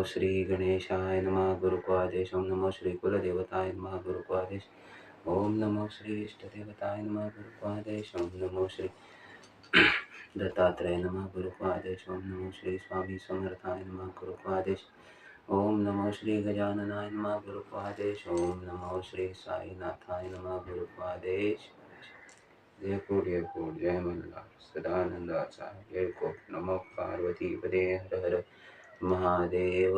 श्री गणेशाय नमः गुरुको आदेश। ओम नमो श्री कुलदेवताय नमः गुरुको आदेश। ओम नमो श्री इष्टदेवताय नमः गुरुको आदेश। ओम नमो श्री दत्तात्रेय नमः गुरुको आदेश। ओम नमो श्री स्वामी समर्थाय नमः गुरुको आदेश। ओम नमो श्री गजाननाय नमः गुरुको आदेश। ओम नमो श्री साईनाथाय नमः गुरुको आदेश। जय कोट जय मल्हार सदानंदाचा जय कोट। नमो पार्वती पदे हर हर महादेव।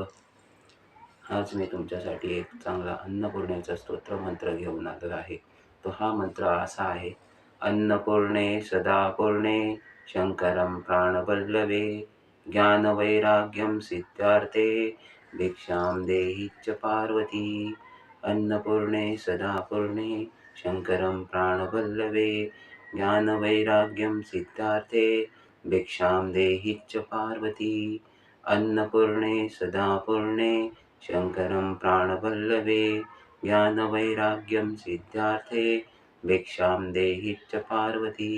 आज मी तुमच्यासाठी एक चांगला अन्नपूर्णेचा स्तोत्र मंत्र घेऊन आलो आहे. तो हा मंत्र असा आहे: अन्नपूर्णे सदापूर्णे शंकरं प्राणवल्लवे ज्ञानवैराग्यं सिद्धार्थे भिक्षां देहि च पार्वती। अन्नपूर्णे सदापूर्णे शंकरं प्राणवल्लवे ज्ञानवैराग्यं सिद्धार्थे भिक्षां देहि च पार्वती। अन्नपूर्णे सदापूर्णे शंकरं प्राणवल्लवे ज्ञानवैराग्यं सिद्धार्थे भिक्षां देहि च पार्वती।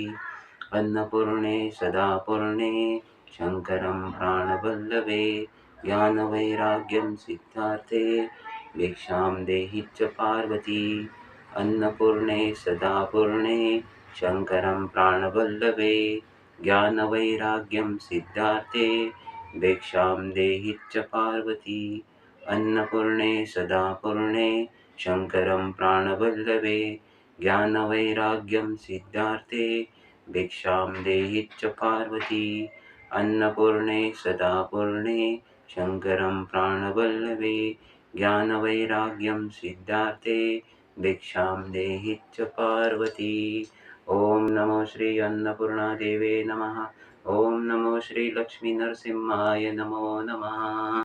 अन्नपूर्णे सदापूर्णे शंकरं प्राणवल्लवे ज्ञानवैराग्यं सिद्धार्थे भिक्षां देहि च पार्वती। अन्नपूर्णे सदापूर्णे शंकरं प्राणवल्लवे ज्ञानवैराग्यं सिद्धार्थे भिक्षां देहि च पार्वती। अन्नपूर्णे सदापूर्णे शंकरं प्राणवल्लवे ज्ञानवैराग्यं सिद्धार्थे भिक्षां देहि च पार्वती। अन्नपूर्णे सदापूर्णे शंकरं प्राणवल्लवे ज्ञानवैराग्यं सिद्धार्थे भिक्षां देहि च पार्वती। ओम नमो श्री अन्नपूर्णा देवे नमः। ओम नमो श्री लक्ष्मी नरसिंहाय नमो नमः।